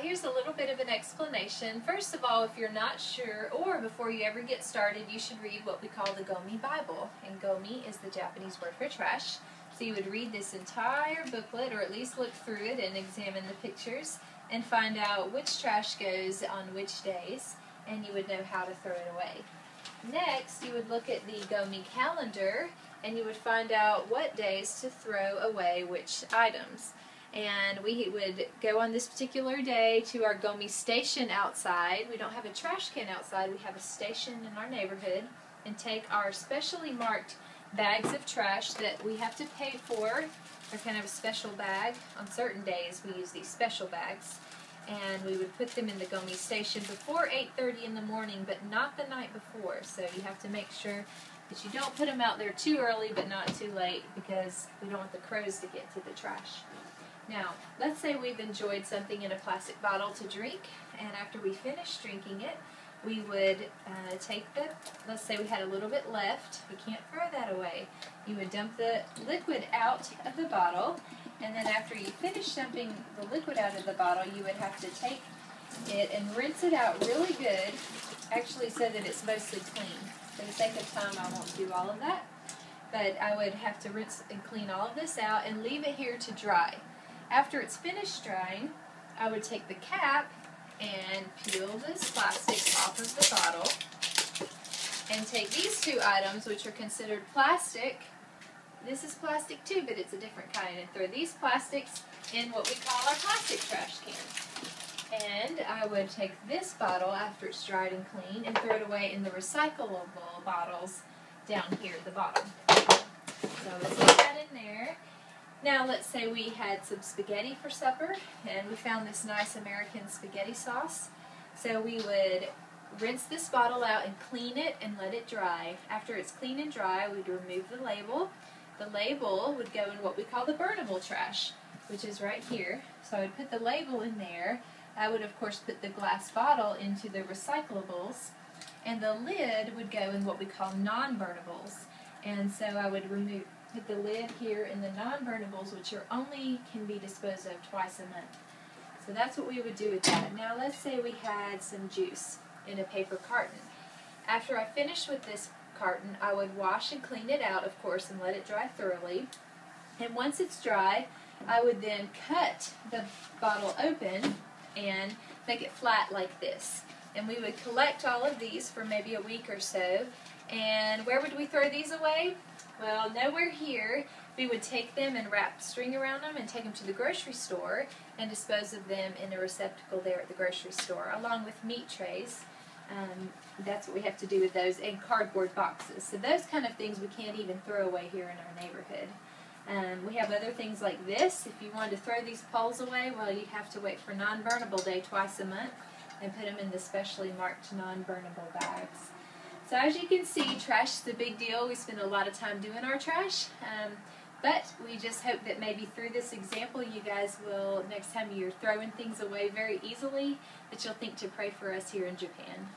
here's a little bit of an explanation. First of all, if you're not sure, or before you ever get started, you should read what we call the Gomi Bible. And Gomi is the Japanese word for trash. So you would read this entire booklet, or at least look through it and examine the pictures, and find out which trash goes on which days, and you would know how to throw it away. Next, you would look at the Gomi calendar, and you would find out what days to throw away which items. And we would go on this particular day to our Gomi station outside. We don't have a trash can outside, we have a station in our neighborhood, and take our specially marked bags of trash that we have to pay for. They're kind of a special bag. On certain days we use these special bags. And we would put them in the Gomi station before 8:30 in the morning, but not the night before. So you have to make sure that you don't put them out there too early but not too late, because we don't want the crows to get to the trash. Now, let's say we've enjoyed something in a plastic bottle to drink, and after we finish drinking it, we would let's say we had a little bit left. We can't throw that away. You would dump the liquid out of the bottle, and then after you finish dumping the liquid out of the bottle, you would have to take it and rinse it out really good, actually so that it's mostly clean. For the sake of time, I won't do all of that, but I would have to rinse and clean all of this out and leave it here to dry. After it's finished drying, I would take the cap and peel this plastic off of the bottle, and take these two items, which are considered plastic. This is plastic too, but it's a different kind, and throw these plastics in what we call our plastic trash can. And I would take this bottle after it's dried and clean and throw it away in the recyclable bottles down here at the bottom. So I would put that in there. Now let's say we had some spaghetti for supper, and we found this nice American spaghetti sauce. So we would rinse this bottle out and clean it and let it dry. After it's clean and dry, we'd remove the label. The label would go in what we call the burnable trash, which is right here. So I would put the label in there. I would of course put the glass bottle into the recyclables, and the lid would go in what we call non-burnables. And so I would put the lid here in the non-burnables, which can be disposed of twice a month. So that's what we would do with that. Now let's say we had some juice in a paper carton. After I finished with this carton, I would wash and clean it out, of course, and let it dry thoroughly. And once it's dry, I would then cut the bottle open and make it flat like this. And we would collect all of these for maybe a week or so. And where would we throw these away? Well, nowhere here. We would take them and wrap string around them and take them to the grocery store and dispose of them in a receptacle there at the grocery store, along with meat trays. That's what we have to do with those, and cardboard boxes. So those kind of things we can't even throw away here in our neighborhood. We have other things like this. If you wanted to throw these poles away, well, you'd have to wait for non-burnable day twice a month and put them in the specially marked non-burnable bags. So as you can see, trash is a big deal. We spend a lot of time doing our trash, but we just hope that maybe through this example you guys will, next time you're throwing things away very easily, that you'll think to pray for us here in Japan.